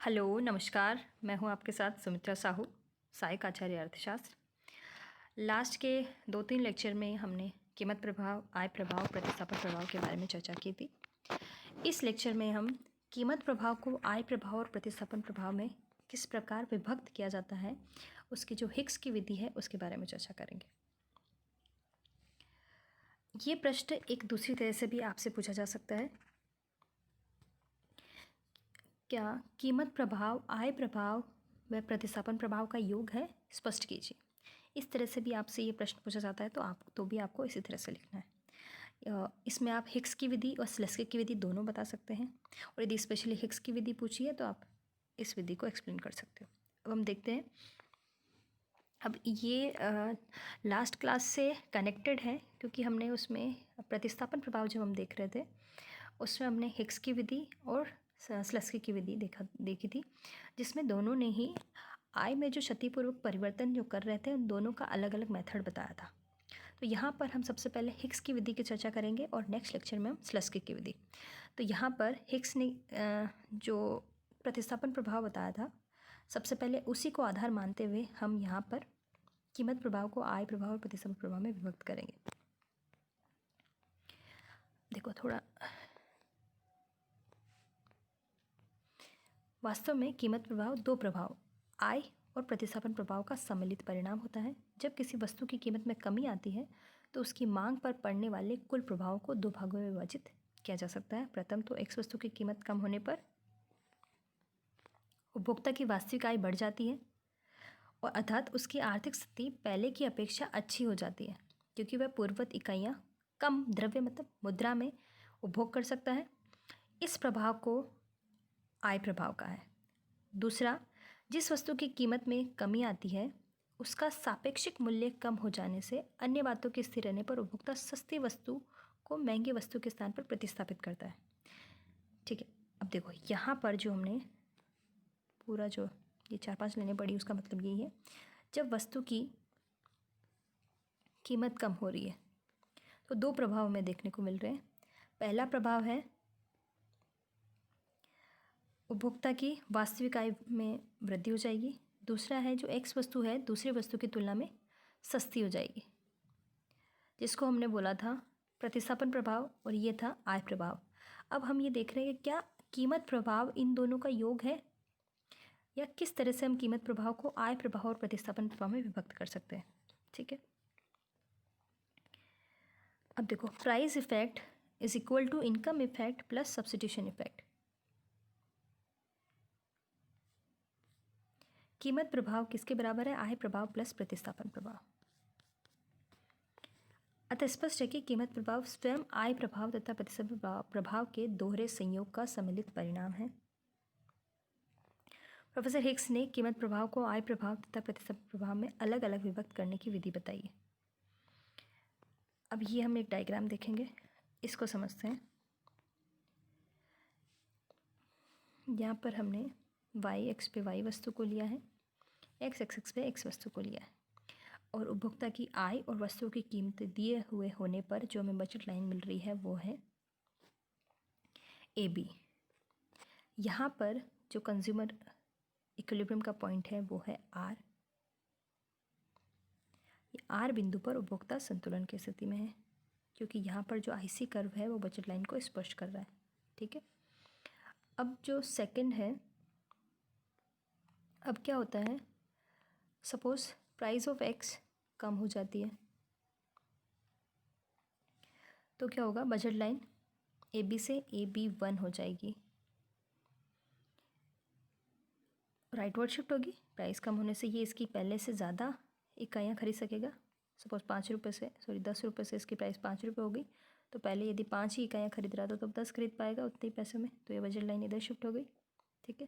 Hello, नमस्कार। मैं हूँ आपके साथ सुमित्रा साहू, सहायक आचार्य अर्थशास्त्र। लास्ट के 2-3 लेक्चर में हमने कीमत प्रभाव, आय प्रभाव, प्रतिस्थापन प्रभाव के बारे में चर्चा की थी। इस लेक्चर में हम कीमत प्रभाव को आय प्रभाव और प्रतिस्थापन प्रभाव में किस प्रकार विभक्त किया जाता है, उसकी जो हिक्स की विधि है उसके बारे में चर्चा करेंगे। ये प्रश्न एक दूसरी तरह से भी आपसे पूछा जा सकता है, क्या कीमत प्रभाव आय प्रभाव व प्रतिस्थापन प्रभाव का योग है? स्पष्ट कीजिए। इस तरह से भी आपसे ये प्रश्न पूछा जाता है तो भी आपको इसी तरह से लिखना है। इसमें आप हिक्स की विधि और स्लेस्की की विधि दोनों बता सकते हैं, और यदि स्पेशली हिक्स की विधि पूछी है तो आप इस विधि को एक्सप्लेन कर सकते हो। अब हम देखते हैं। अब ये लास्ट क्लास से कनेक्टेड है, क्योंकि हमने उसमें प्रतिस्थापन प्रभाव जब हम देख रहे थे उसमें हमने हिक्स की विधि और स्लेस्की की विधि देखी थी, जिसमें दोनों ने ही आय में जो क्षतिपूर्वक परिवर्तन जो कर रहे थे उन दोनों का अलग अलग मेथड बताया था। तो यहाँ पर हम सबसे पहले हिक्स की विधि की चर्चा करेंगे और नेक्स्ट लेक्चर में हम स्लेस्की की विधि। तो यहाँ पर हिक्स ने जो प्रतिस्थापन प्रभाव बताया था, सबसे पहले उसी को आधार मानते हुए हम यहाँ पर कीमत प्रभाव को आय प्रभाव और प्रतिस्थापन प्रभाव में विभक्त करेंगे। देखो थोड़ा, वास्तव में कीमत प्रभाव दो प्रभाव आय और प्रतिस्थापन प्रभाव का सम्मिलित परिणाम होता है। जब किसी वस्तु की कीमत में कमी आती है तो उसकी मांग पर पड़ने वाले कुल प्रभावों को दो भागों में विभाजित किया जा सकता है। प्रथम तो एक्स वस्तु की कीमत कम होने पर उपभोक्ता की वास्तविक आय बढ़ जाती है, और अर्थात उसकी आर्थिक स्थिति पहले की अपेक्षा अच्छी हो जाती है, क्योंकि वह पूर्ववत इकाइयाँ कम द्रव्य मतलब मुद्रा में उपभोग कर सकता है। इस प्रभाव को आय प्रभाव का है। दूसरा, जिस वस्तु की कीमत में कमी आती है उसका सापेक्षिक मूल्य कम हो जाने से अन्य बातों के स्थिर रहने पर उपभोक्ता सस्ती वस्तु को महंगी वस्तु के स्थान पर प्रतिस्थापित करता है। ठीक है, अब देखो यहाँ पर जो हमने पूरा जो ये 4-5 लाइनें पढ़ी उसका मतलब यही है, जब वस्तु की कीमत कम हो रही है तो दो प्रभाव हमें देखने को मिल रहे हैं। पहला प्रभाव है उपभोक्ता की वास्तविक आय में वृद्धि हो जाएगी। दूसरा है जो एक्स वस्तु है दूसरी वस्तु की तुलना में सस्ती हो जाएगी, जिसको हमने बोला था प्रतिस्थापन प्रभाव, और ये था आय प्रभाव। अब हम ये देख रहे हैं कि क्या कीमत प्रभाव इन दोनों का योग है, या किस तरह से हम कीमत प्रभाव को आय प्रभाव और प्रतिस्थापन प्रभाव में विभक्त कर सकते हैं। ठीक है, अब देखो, price effect is equal to income effect plus substitution effect. कीमत प्रभाव किसके बराबर है? आय प्रभाव प्लस प्रतिस्थापन प्रभाव। अतः स्पष्ट है कि कीमत प्रभाव स्वयं आय प्रभाव तथा प्रतिस्थापन प्रभाव के दोहरे संयोग का सम्मिलित परिणाम है। प्रोफेसर हिक्स ने कीमत प्रभाव को आय प्रभाव तथा प्रतिस्थापन प्रभाव में अलग अलग विभक्त करने की विधि बताई है। अब ये हम एक डायग्राम देखेंगे, इसको समझते हैं। यहाँ पर हमने वाई एक्स पे वाई वस्तु को लिया है, एक्स एक्स पे एक्स वस्तु को लिया है, और उपभोक्ता की आय और वस्तु की कीमत दिए हुए होने पर जो हमें बजट लाइन मिल रही है वो है ए बी। यहाँ पर जो कंज्यूमर इक्विलिब्रियम का पॉइंट है वो है आर। आर बिंदु पर उपभोक्ता संतुलन की स्थिति में है, क्योंकि यहाँ पर जो आईसी कर्व है वो बजट लाइन को स्पर्श कर रहा है। ठीक है, अब जो सेकंड है, अब क्या होता है, सपोज प्राइस ऑफ एक्स कम हो जाती है तो क्या होगा, बजट लाइन ए बी से AB1 हो जाएगी, राइटवर्ड शिफ्ट होगी। प्राइस कम होने से ये इसकी पहले से ज़्यादा इकाइयाँ खरीद सकेगा। सपोज 5 रुपये से 10 रुपये से इसकी प्राइस 5 रुपये हो गई, तो पहले यदि 5 ही इकाइयाँ खरीद रहा था तो अब 10 खरीद पाएगा उतने ही पैसे में, तो ये बजट लाइन इधर शिफ्ट हो गई। ठीक है,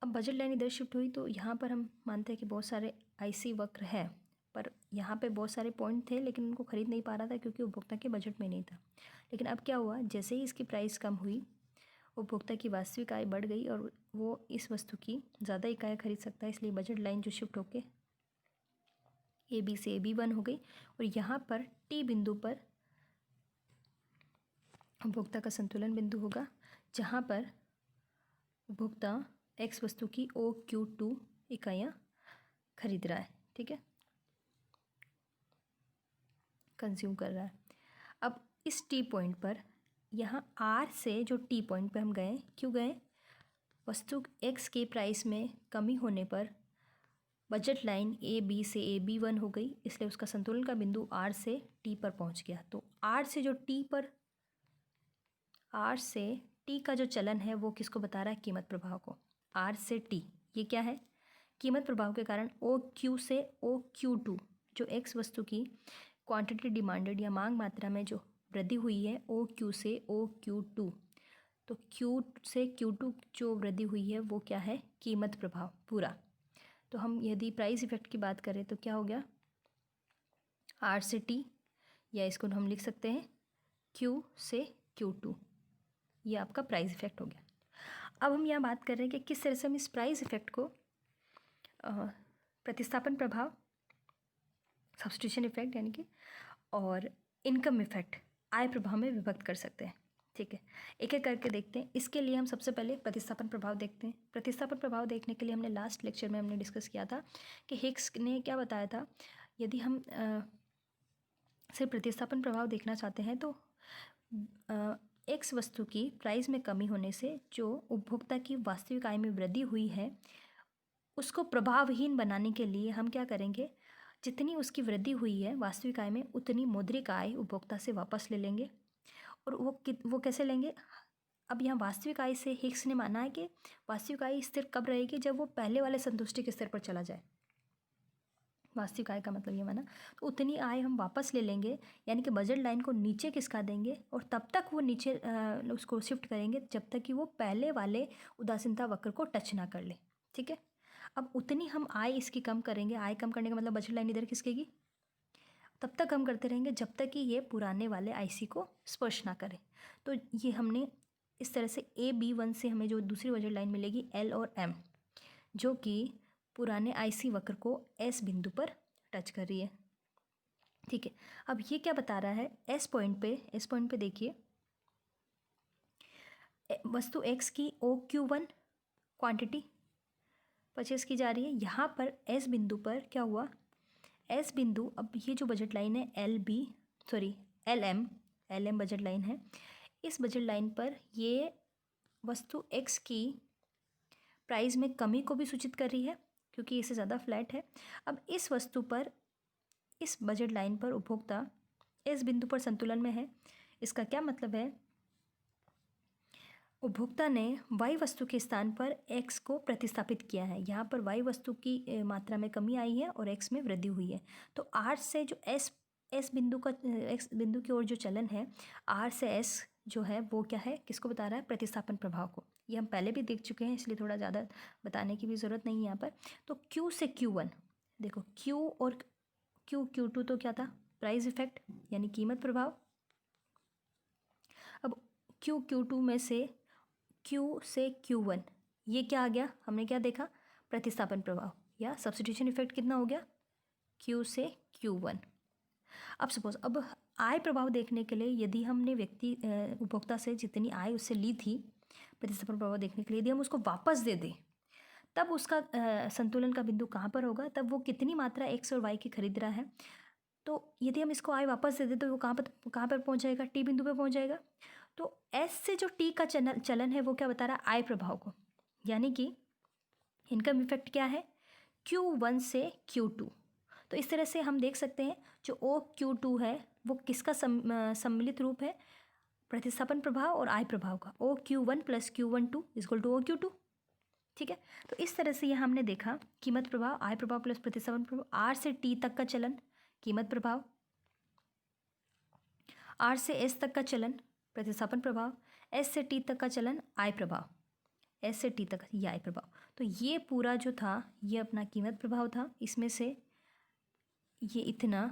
अब बजट लाइन इधर शिफ्ट हुई तो यहाँ पर हम मानते हैं कि बहुत सारे आईसी वक्र है, पर यहाँ पे बहुत सारे पॉइंट थे लेकिन उनको खरीद नहीं पा रहा था क्योंकि उपभोक्ता के बजट में नहीं था। लेकिन अब क्या हुआ, जैसे ही इसकी प्राइस कम हुई उपभोक्ता की वास्तविक आय बढ़ गई और वो इस वस्तु की ज़्यादा इकाइयाँ खरीद सकता है, इसलिए बजट लाइन जो शिफ्ट होके ए बी से AB1 हो गई, और यहाँ पर टी बिंदु पर उपभोक्ता का संतुलन बिंदु होगा, जहाँ पर उपभोक्ता एक्स वस्तु की OQ2 इकाइयाँ खरीद रहा है, ठीक है, कंज्यूम कर रहा है। अब इस टी पॉइंट पर यहाँ आर से जो टी पॉइंट पे हम गए, क्यों गए? वस्तु एक्स के प्राइस में कमी होने पर बजट लाइन AB से AB1 हो गई, इसलिए उसका संतुलन का बिंदु R से T पर पहुंच गया। तो R से T का जो चलन है वो किसको बता रहा है? कीमत प्रभाव को। R से T ये क्या है? कीमत प्रभाव के कारण OQ से OQ2 जो एक्स वस्तु की क्वांटिटी डिमांडेड या मांग मात्रा में जो वृद्धि हुई है OQ से OQ2, तो Q से Q2 जो वृद्धि हुई है वो क्या है? कीमत प्रभाव पूरा। तो हम यदि प्राइस इफेक्ट की बात करें तो क्या हो गया? R से T, या इसको हम लिख सकते हैं Q से Q2, ये आपका प्राइस इफेक्ट हो गया। अब हम यहाँ बात कर रहे हैं कि किस तरह से हम इस प्राइस इफेक्ट को प्रतिस्थापन प्रभाव, सब्स्टिट्यूशन इफेक्ट यानी कि, और इनकम इफेक्ट, आय प्रभाव में विभक्त कर सकते हैं, ठीक है। एक एक करके देखते हैं। इसके लिए हम सबसे पहले प्रतिस्थापन प्रभाव देखते हैं। प्रतिस्थापन प्रभाव देखने के लिए हमने लास्ट लेक्चर में हमने डिस्कस किया था कि हिग्स ने क्या बताया था, यदि हम सिर्फ प्रतिस्थापन प्रभाव देखना चाहते हैं तो एक्स वस्तु की प्राइस में कमी होने से जो उपभोक्ता की वास्तविक आय में वृद्धि हुई है उसको प्रभावहीन बनाने के लिए हम क्या करेंगे, जितनी उसकी वृद्धि हुई है वास्तविक आय में उतनी मौद्रिक आय उपभोक्ता से वापस ले लेंगे। और वो कैसे लेंगे? अब यहाँ वास्तविक आय से हिग्स ने माना है कि वास्तविक आय स्थिर कब रहेगी? जब वो पहले वाले संतुष्टि के स्तर पर चला जाए। वास्तविक आय का मतलब ये माना, तो उतनी आय हम वापस ले लेंगे, यानी कि बजट लाइन को नीचे खिसका देंगे और तब तक वो नीचे उसको शिफ्ट करेंगे जब तक कि वो पहले वाले उदासीनता वक्र को टच ना कर ले, ठीक है। अब उतनी हम आय इसकी कम करेंगे, आय कम करने का मतलब बजट लाइन इधर खिसकेगी, तब तक हम करते रहेंगे जब तक कि ये पुराने वाले IC को स्पर्श ना करे। तो ये हमने इस तरह से AB1 से हमें जो दूसरी बजट लाइन मिलेगी L और M, जो कि पुराने IC वक्र को S बिंदु पर टच कर रही है, ठीक है। अब ये क्या बता रहा है? S पॉइंट पे देखिए, वस्तु X की OQ1 क्वांटिटी परचेस की जा रही है। यहाँ पर S बिंदु पर क्या हुआ? S बिंदु, अब ये जो बजट लाइन है LM बजट लाइन है, इस बजट लाइन पर ये वस्तु X की प्राइस में कमी को भी सूचित कर रही है क्योंकि इससे ज़्यादा फ्लैट है। अब इस वस्तु पर, इस बजट लाइन पर उपभोक्ता इस बिंदु पर संतुलन में है। इसका क्या मतलब है? उपभोक्ता ने Y वस्तु के स्थान पर X को प्रतिस्थापित किया है। यहाँ पर Y वस्तु की मात्रा में कमी आई है और X में वृद्धि हुई है। तो R से जो S बिंदु का X बिंदु की ओर जो चलन है, R से S जो है वो क्या है, किसको बता रहा है? प्रतिस्थापन प्रभाव को। ये हम पहले भी देख चुके हैं, इसलिए थोड़ा ज़्यादा बताने की भी ज़रूरत नहीं है यहाँ पर। तो Q से Q1, देखो Q और Q2 तो क्या था? प्राइस इफेक्ट यानी कीमत प्रभाव। अब Q2 में से Q से Q1 ये क्या आ गया? हमने क्या देखा? प्रतिस्थापन प्रभाव या सब्स्टिट्यूशन इफेक्ट कितना हो गया? Q से Q1। अब सपोज, अब आय प्रभाव देखने के लिए यदि हमने उपभोक्ता से जितनी आय उससे ली थी प्रतिस्थापन प्रभाव देखने के लिए, यदि हम उसको वापस दे दें, तब उसका संतुलन का बिंदु कहाँ पर होगा? तब वो कितनी मात्रा X और Y की खरीद रहा है। तो यदि हम इसको आय वापस दे दें तो वो कहाँ पर पहुँच जाएगा? T बिंदु पर पहुँच जाएगा। तो S से जो T का चलन है वो क्या बता रहा है? आय प्रभाव को। यानी कि इनकम इफेक्ट क्या है? Q1 से Q2। तो इस तरह से हम देख सकते हैं जो OQ2 है वो किसका सम्मिलित रूप है? प्रतिस्थापन प्रभाव और आय प्रभाव का। OQ1 + Q12 = OQ2, ठीक है। तो इस तरह से यहाँ हमने देखा कीमत प्रभाव, आय प्रभाव प्लस प्रतिस्थापन प्रभाव, R से T तक का चलन कीमत प्रभाव, R से S तक का चलन प्रतिस्थापन प्रभाव, S से T तक का चलन आय प्रभाव, S से T तक ये आय प्रभाव। तो ये पूरा जो था ये अपना कीमत प्रभाव था। इसमें से ये इतना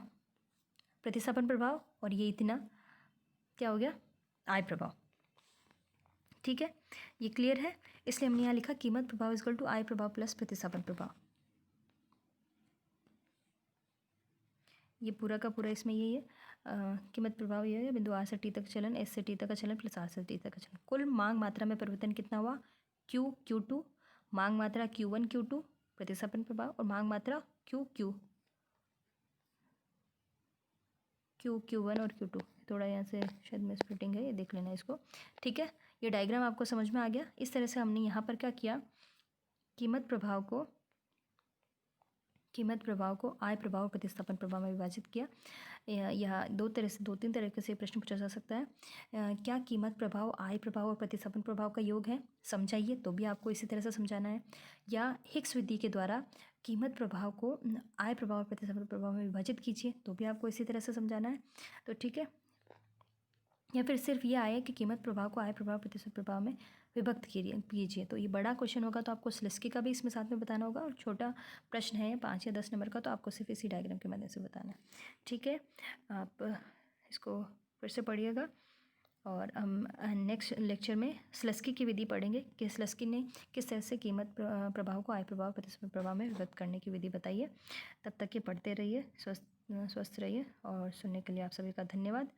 प्रतिस्थापन प्रभाव और ये इतना क्या हो गया? आय प्रभाव, ठीक है। ये क्लियर है? इसलिए हमने यहाँ लिखा कीमत प्रभाव = आय प्रभाव प्लस प्रतिस्थापन प्रभाव। ये पूरा का पूरा इसमें यही है। कीमत प्रभाव ये है, बिंदु R से T तक चलन, S से T तक का चलन प्लस R से T तक का चलन। कुल मांग मात्रा में परिवर्तन कितना हुआ? Q Q2 मांग मात्रा Q1 Q2 प्रतिस्थापन प्रभाव, और मांग मात्रा Q1 और Q2। थोड़ा यहाँ से शायद मैं स्प्लिटिंग है, ये देख लेना इसको। ठीक है, ये डायग्राम आपको समझ में आ गया। इस तरह से हमने यहाँ पर क्या किया, कीमत प्रभाव को आय प्रभाव और प्रतिस्थापन प्रभाव में विभाजित किया। यह दो तीन तरीके से प्रश्न पूछा जा सकता है। क्या कीमत प्रभाव आय प्रभाव और प्रतिस्थापन प्रभाव का योग है, समझाइए, तो भी आपको इसी तरह से समझाना है। या हिक्स विधि के द्वारा कीमत प्रभाव को आय प्रभाव और प्रतिस्थापन प्रभाव में विभाजित कीजिए, तो भी आपको इसी तरह से समझाना है। तो ठीक है, या फिर सिर्फ ये आया कि कीमत प्रभाव को आय प्रभाव प्रतिशत प्रभाव में विभक्त कीजिए। तो ये बड़ा क्वेश्चन होगा तो आपको स्लेस्की का भी इसमें साथ में बताना होगा, और छोटा प्रश्न है 5 या 10 नंबर का, तो आपको सिर्फ इसी डायग्राम के माध्यम से बताना है। ठीक है, आप इसको फिर से पढ़िएगा, और हम नेक्स्ट लेक्चर में स्लेस्की की विधि पढ़ेंगे कि स्लेस्की ने किस तरह से कीमत प्रभाव को आय प्रभाव प्रतिशत प्रभाव में विभक्त करने की विधि बताई है। तब तक ये पढ़ते रहिए, स्वस्थ रहिए, और सुनने के लिए आप सभी का धन्यवाद।